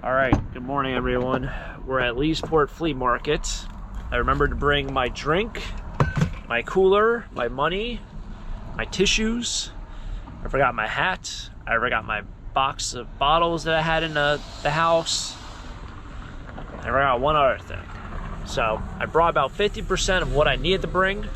All right, good morning everyone. We're at Leesport Flea Market. I remembered to bring my drink, my cooler, my money, my tissues. I forgot my hat. I forgot my box of bottles that I had in the house. I forgot one other thing. So I brought about 50% of what I needed to bring,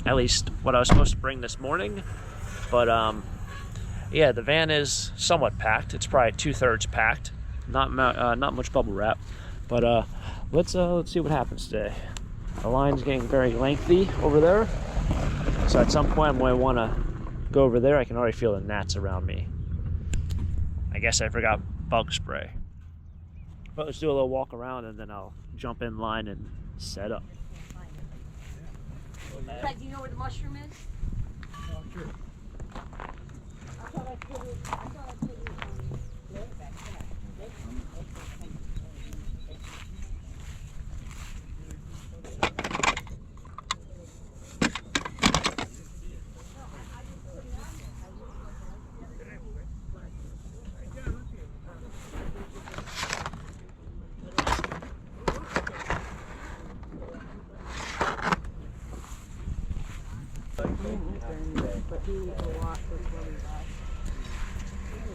at least what I was supposed to bring this morning. But yeah, the van is somewhat packed. It's probably 2/3 packed. Not much bubble wrap, but let's see what happens today. The line's getting very lengthy over there, so at some point I'm going to want to go over there. I can already feel the gnats around me. I guess I forgot bug spray. But let's do a little walk around and then I'll jump in line and set up. Fred, do you know where the mushroom is? Oh, sure. I thought I put it back there.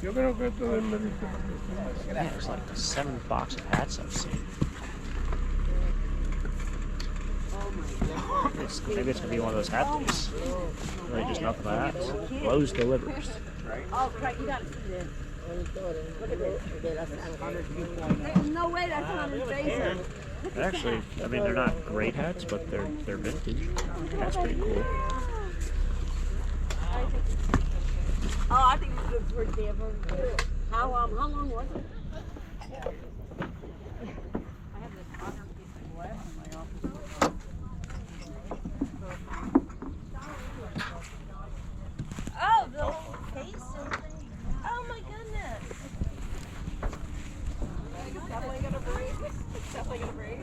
Yo creo que esto es médico. Yeah, there's like 7 boxes of hats I've seen. Maybe it's gonna be one of those hat days. Really just nothing but hats. Lowe's delivers. Oh, crap, you got it. Look at this. There's no way that's on his face. Actually, I mean, they're not great hats, but they're vintage. That's pretty cool. Oh, I think it looks pretty damn good. How long was it? I have this other piece of glass in my office. Oh, the whole case? Oh my goodness. It's definitely gonna break. It's definitely gonna break.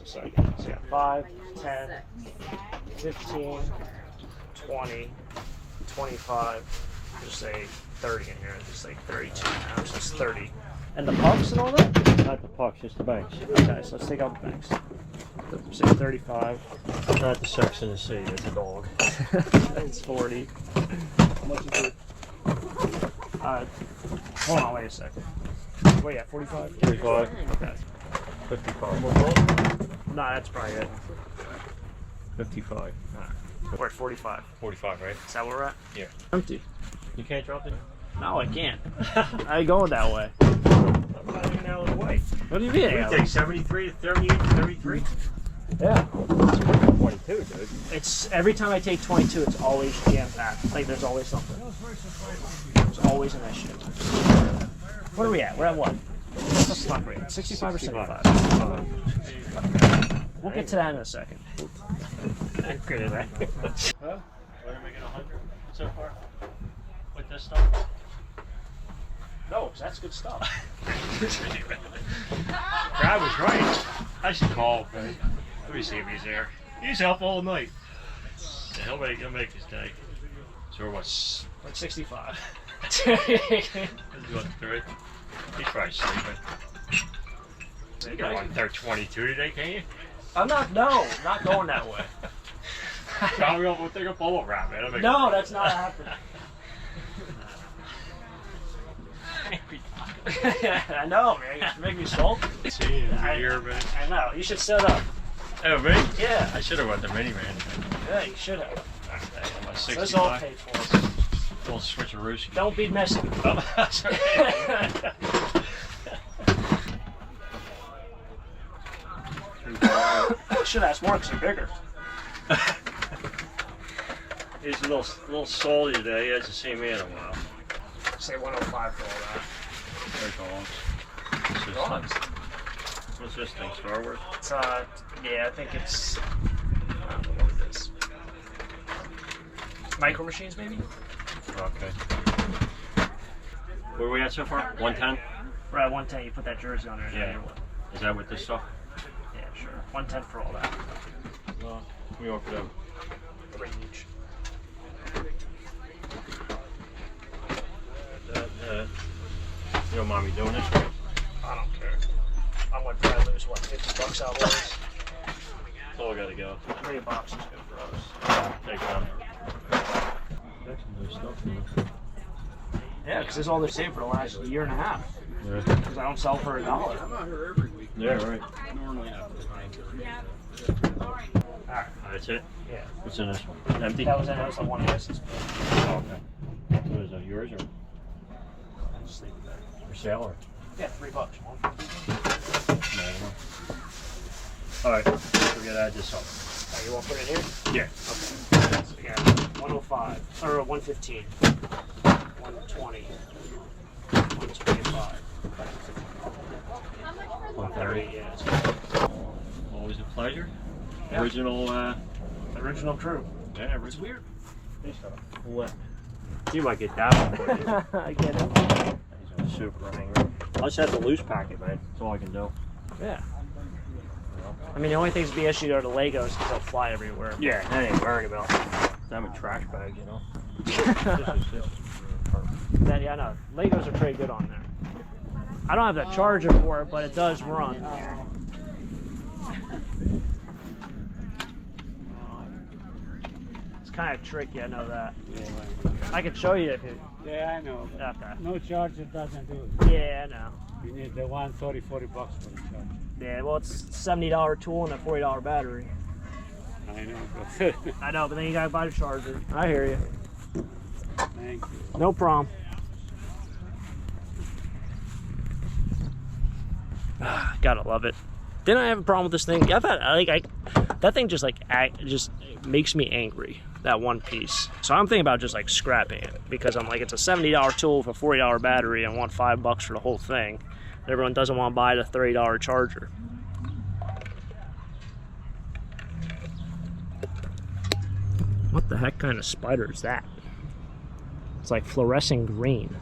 So yeah, 5, 10, 15, 20, 25, just say 30 in here, just like 32 now, so it's 30. And the pucks and all that? Not the pucks, just the banks. Okay, so let's take out the banks. Say 35. Not the Sex and the City, it's a dog. It's 40. How much is it? Hold on, wait a second. Wait, yeah, 45? 45. Okay. 55. No, that's probably it. 55. Alright. We're at 45. 45, right? Is that where we're at? Yeah. Empty. You can't drop it? No, I can't. I ain't going that way. I'm not even out of the way. What do you mean? We take 73 to 38 to 33? Yeah. It's 22, dude. It's every time I take 22, it's always jam packed. Like there's always something. There's always an issue. What are we at? We're at what? What's the stock rate? 65 or 75? We'll get to that in a second. I'm good at that. Huh? We're making 100 so far with this stuff? No, 'cause that's good stuff. Brad was right. I should call, but let me see if he's there. He's up all night. Yeah, he'll make his day. So we're what? Like 65. He's going through it. He's probably sleeping. You can run 22 today, can you? I'm not, no, not going that way. We'll take a bubble wrap, man. No, that's not happening. I know, man. You make me salty. See you here, man. I know. You should set up. Oh, me? Yeah. I should have went the minivan. Yeah, you should have. So that's all paid for. Little switcheroo. Don't be messy. Should ask more because you're bigger. He's a little salty today. He hasn't seen me in a while. Say 105 for all Very cool. What's this thing? Star Wars? that. Yeah, I think it's. I don't know what it is. Micro Machines, maybe? Okay. Where are we at so far? 110? We're at 110. You put that jersey on there. Yeah. Is that with this stuff? Yeah, sure. 110 for all that. Well, we offer them. 3 each. You don't mind me doing this? I don't care. I'm going to probably lose, what, $50 out of those? That's all I gotta go. 3 boxes good for us. Take one. Yeah, because this is all they've saved for the last year and a half. Yeah. Because I don't sell for $1. Alright. Yeah, right. That's it? Yeah. What's in this one? Empty? That was the one license. Oh, okay. What is that, yours or for sale or? Yeah, $3. No, alright, we're gonna add this up. Oh, you want to put it here? Yeah. Okay. So we got 105, or 115, 120, 125, 130. yeah. Always a pleasure. Yeah. Original crew. Yeah, It's weird. What? You might get that one for you. I get it. He's super angry. I just have the loose packet, man. That's all I can do. Yeah. I mean, the only things to be issued are the Legos because they'll fly everywhere. Yeah, I ain't worried about them a trash bag, you know. Yeah, I know. Legos are pretty good on there. I don't have the charger for it, but it does run. It's kind of tricky, I know that. I can show you if you... Yeah, I know. Okay. No charger doesn't do it. Yeah, I know. You need the $130, $40 for the charger. Yeah, well, it's a $70 tool and a $40 battery. I know, but I know, but then you gotta buy the charger. I hear you. thank you. No problem. Gotta love it. Didn't I have a problem with this thing? I've had that thing just just makes me angry. That one piece. So I'm thinking about just like scrapping it because I'm like, it's a $70 tool with a $40 battery and I want $5 for the whole thing. Everyone doesn't want to buy the $30 charger. What the heck kind of spider is that? It's like fluorescent green.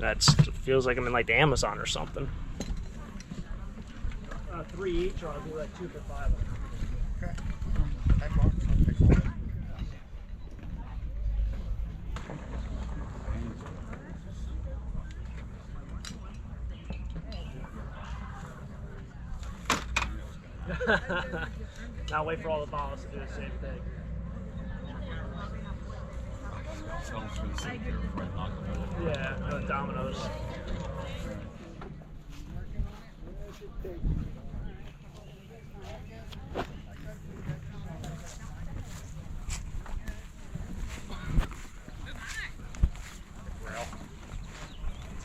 That feels like I'm in like the Amazon or something. 3 each, or I'll do like 2 for $5. Okay. Now wait for all the bottles to do the same thing. Yeah, no dominoes.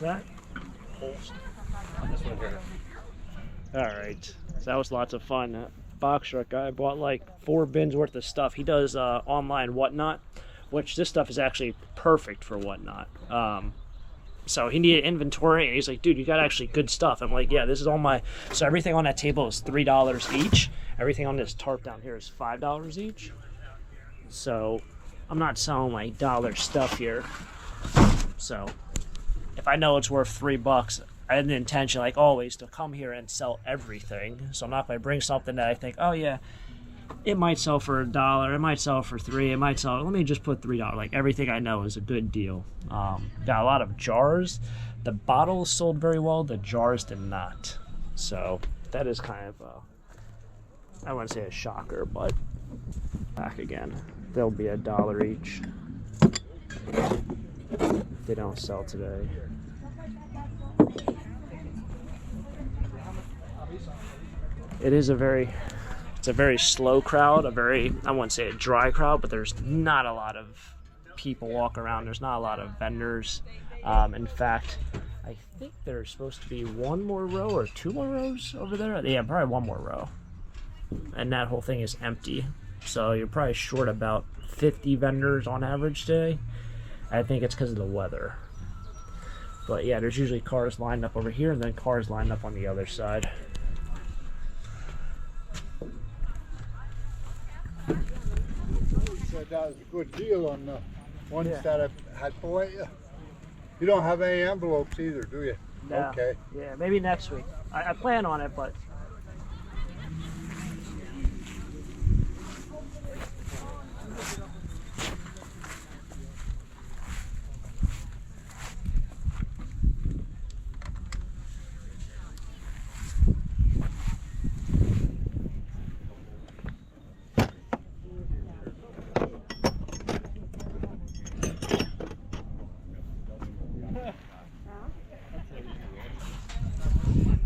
What's that? Holst. This one here. All right, so that was lots of fun. Box truck guy bought like 4 bins worth of stuff. He does online Whatnot, which this stuff is actually perfect for Whatnot. So he needed inventory, and he's like, dude, you got actually good stuff. I'm like, yeah, this is all my... So everything on that table is $3 each. Everything on this tarp down here is $5 each. So I'm not selling like dollar stuff here. So if I know it's worth $3, I had an intention, like always, to come here and sell everything. So I'm not going to bring something that I think, oh yeah, it might sell for $1, it might sell for $3, it might sell, let me just put $3. Like everything I know is a good deal. Got a lot of jars. The bottles sold very well, the jars did not. So that is kind of, I wouldn't say a shocker, but back again. They'll be $1 each. They don't sell today. It is it's a very slow crowd, I wouldn't say a dry crowd, but there's not a lot of people walk around. There's not a lot of vendors. In fact, I think there's supposed to be one more row or 2 more rows over there. Yeah, probably one more row. And that whole thing is empty. So you're probably short about 50 vendors on average today. I think it's because of the weather. But yeah, there's usually cars lined up over here and then cars lined up on the other side. Said that was a good deal on the ones that I had for you. You don't have any envelopes either, do you? No. Okay. Yeah, maybe next week. I plan on it, but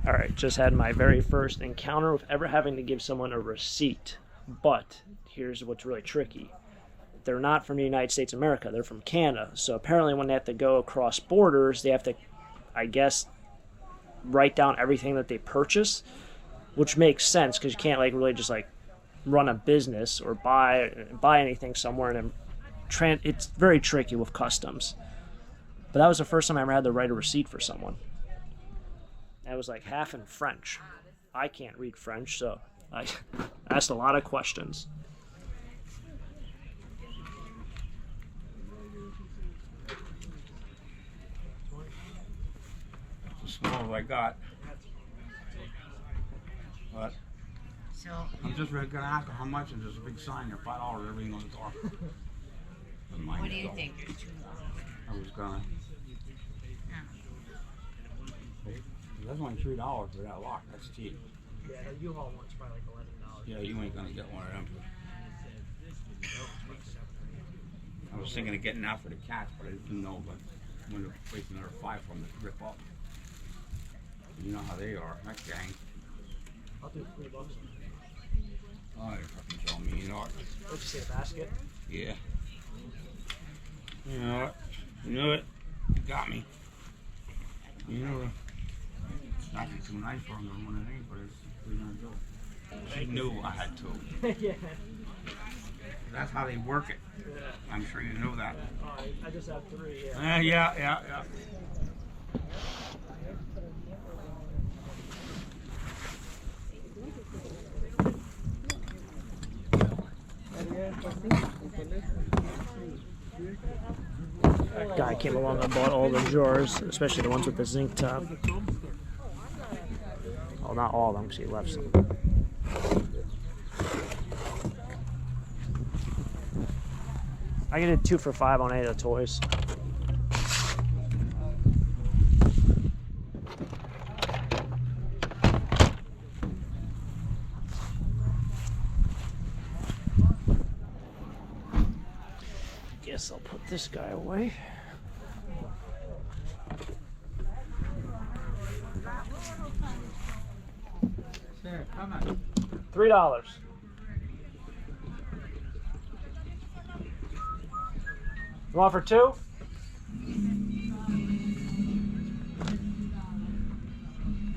Alright, just had my very first encounter with ever having to give someone a receipt. But here's what's really tricky. They're not from the United States of America, they're from Canada. So apparently when they have to go across borders, they have to, I guess, write down everything that they purchase, which makes sense because you can't like really just like run a business or buy anything somewhere, and then it's very tricky with customs. But that was the first time I ever had to write a receipt for someone. It was like half in French. I can't read French, so I asked a lot of questions. As small as I got. But So, I'm just gonna ask her how much, and there's a big sign there, $5, everything on the door. what do you think? I was gonna. That's only $3 for that lock. That's cheap. Yeah, the U-Haul one's probably like $11. Yeah, you ain't gonna get one of them. I was thinking of getting that for the cats, but I didn't know. But when they're waiting another $5 for them to rip up, you know how they are. That gang. I'll do $3. Oh, you're fucking showing me. You know what? What'd you say, a basket? Yeah. You know what? You knew it. You got me. You know. It's actually too nice for him to want anything, but it's $300. She knew I had to. Yeah. That's how they work it. Yeah. I'm sure you know that. I just have 3, yeah. Yeah. That guy came along and bought all the drawers, especially the ones with the zinc top. Well, not all of them, because he left some. I get it 2 for $5 on any of the toys. Guess I'll put this guy away. Sir, how much? $3. You want for 2?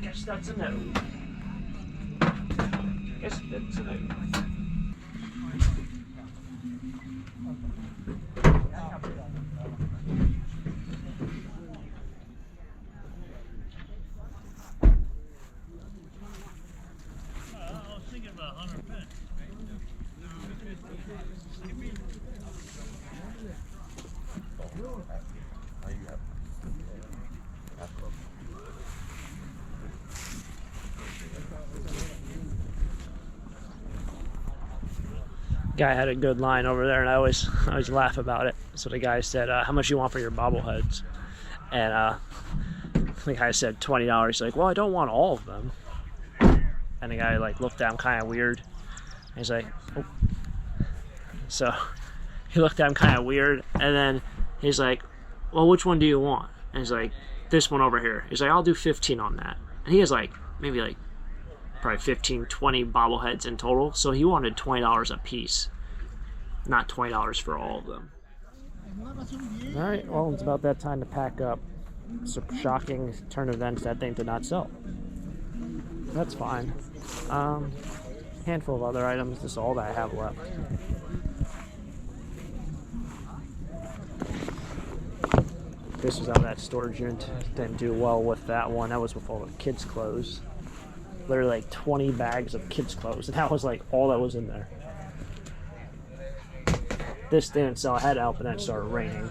Guess that's a no. Guess that's a no. Guy had a good line over there, and I always laugh about it. So the guy said, how much you want for your bobbleheads? And the guy said $20. He's like, well, I don't want all of them. and the guy like looked at him kind of weird. He's like, oh. So he looked at him kind of weird, and then he's like, well, which one do you want? And he's like, this one over here. He's like, I'll do 15 on that. And he has like maybe like probably 15, 20 bobbleheads in total, so he wanted $20 a piece, not $20 for all of them. All right, well, it's about that time to pack up. It's a shocking turn of events, that thing did not sell. That's fine. Handful of other items, this is all that I have left. This was out of that storage unit. Didn't do well with that one. That was with all the kids' clothes. Literally like 20 bags of kids' clothes, and that was like all that was in there. This didn't sell. I had to help, and then it started raining.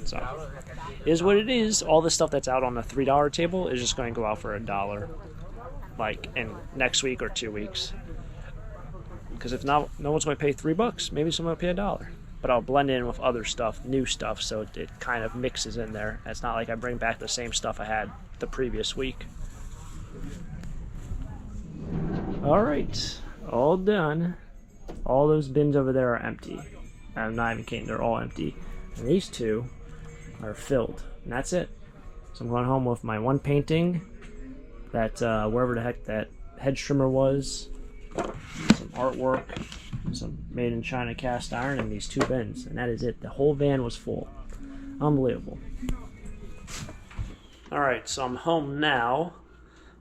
So, is what it is. All the stuff that's out on the $3 table is just going to go out for $1, like in next week or 2 weeks. Because if not, no one's going to pay $3. Maybe someone will pay $1. But I'll blend in with other stuff, new stuff, so it kind of mixes in there. It's not like I bring back the same stuff I had the previous week. All right, all done. All those bins over there are empty. I'm not even kidding, they're all empty. And these two are filled, and that's it. So I'm going home with my one painting, that wherever the heck that head trimmer was, some artwork, some made in China cast iron, and these 2 bins, and that is it. The whole van was full. Unbelievable. Alright, so I'm home now.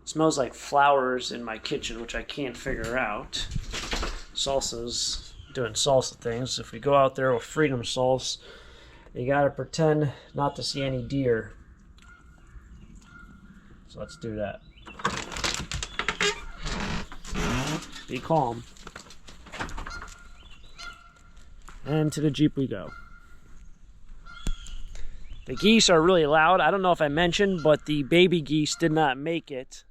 It smells like flowers in my kitchen, which I can't figure out. Salsa's doing salsa things. If we go out there with freedom sauce, you gotta pretend not to see any deer. So let's do that. Be calm. And to the Jeep we go. The geese are really loud. I don't know if I mentioned, but the baby geese did not make it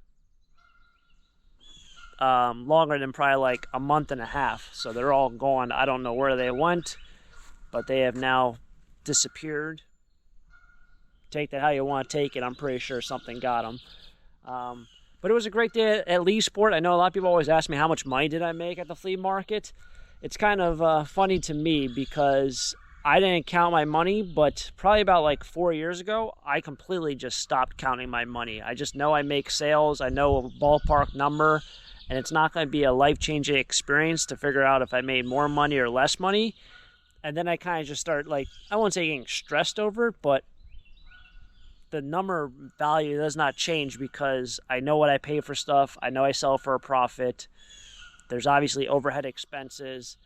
longer than probably like a month and a half. So they're all gone. I don't know where they went, but they have now disappeared. Take that how you want to take it. I'm pretty sure something got them. But it was a great day at Lee Sport. I know a lot of people always ask me how much money did I make at the flea market. It's kind of funny to me because I didn't count my money, but probably about like 4 years ago, I completely just stopped counting my money. I just know I make sales. I know a ballpark number, and it's not going to be a life-changing experience to figure out if I made more money or less money. And then I kind of just start, like, I won't say getting stressed over it, but the number value does not change because I know what I pay for stuff. I know I sell for a profit. There's obviously overhead expenses.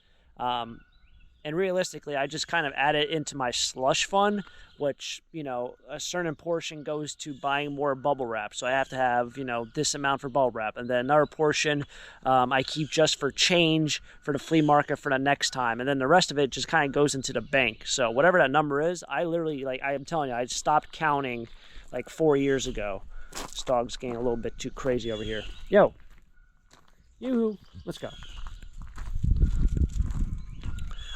And realistically, I just kind of add it into my slush fund, which, you know, a certain portion goes to buying more bubble wrap. So I have to have, you know, this amount for bubble wrap. And then another portion I keep just for change for the flea market for the next time. And then the rest of it just kind of goes into the bank. So whatever that number is, I literally, like, I am telling you, I stopped counting like 4 years ago. This dog's getting a little bit too crazy over here. Yo. Yoo-hoo. Let's go.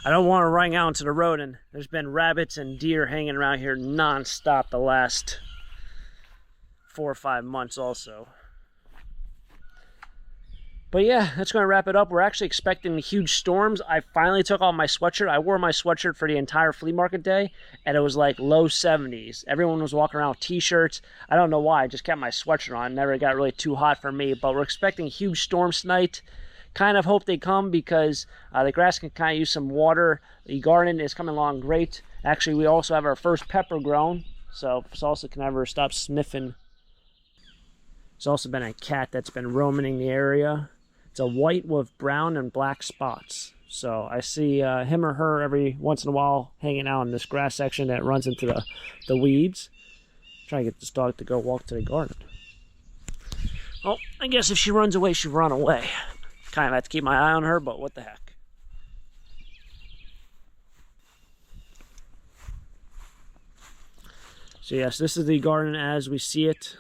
I don't want to run out into the road, and there's been rabbits and deer hanging around here non-stop the last 4 or 5 months also. But yeah, that's going to wrap it up. We're actually expecting huge storms. I finally took off my sweatshirt. I wore my sweatshirt for the entire flea market day, and it was like low 70s. Everyone was walking around with t-shirts. I don't know why. I just kept my sweatshirt on. It never got really too hot for me, but we're expecting huge storms tonight. Kind of hope they come because the grass can kind of use some water. The garden is coming along great. Actually, we also have our first pepper grown, so Salsa can never stop sniffing. There's also been a cat that's been roaming the area. It's a white with brown and black spots. So I see him or her every once in a while hanging out in this grass section that runs into the weeds. Trying to get this dog to go walk to the garden. Well, I guess if she runs away, she'll run away. Kind of have to keep my eye on her, but what the heck. So yes, this is the garden as we see it.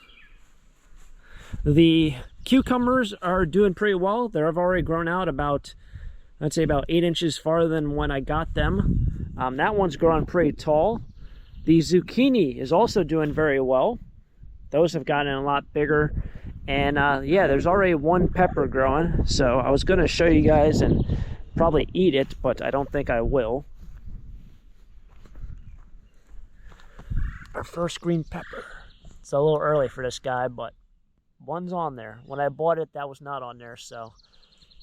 The cucumbers are doing pretty well. They've already grown out about, I'd say about 8 inches farther than when I got them. That one's growing pretty tall. The zucchini is also doing very well. Those have gotten a lot bigger. And yeah, there's already one pepper growing. So I was going to show you guys and probably eat it, but I don't think I will. Our first green pepper. It's a little early for this guy, but one's on there. When I bought it, that was not on there, so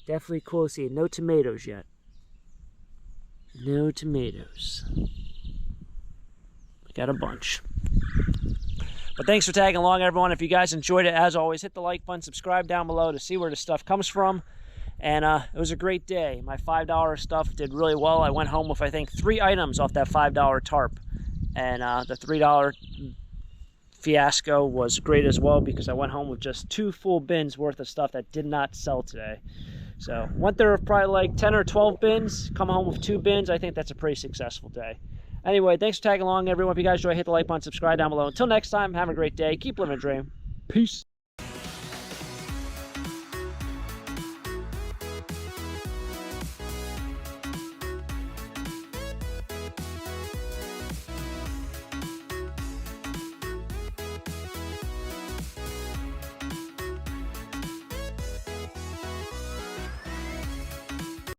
definitely cool to see. No tomatoes yet. No tomatoes. We got a bunch. But thanks for tagging along, everyone. If you guys enjoyed it, as always, hit the like button, subscribe down below to see where the stuff comes from. And it was a great day. My $5 stuff did really well. I went home with, I think, 3 items off that $5 tarp. And the $3 fiasco was great as well, because I went home with just 2 full bins worth of stuff that did not sell today. So went there with probably like 10 or 12 bins, come home with 2 bins. I think that's a pretty successful day. Anyway, thanks for tagging along, everyone. If you guys enjoy, hit the like button, subscribe down below. Until next time, have a great day. Keep living a dream. Peace.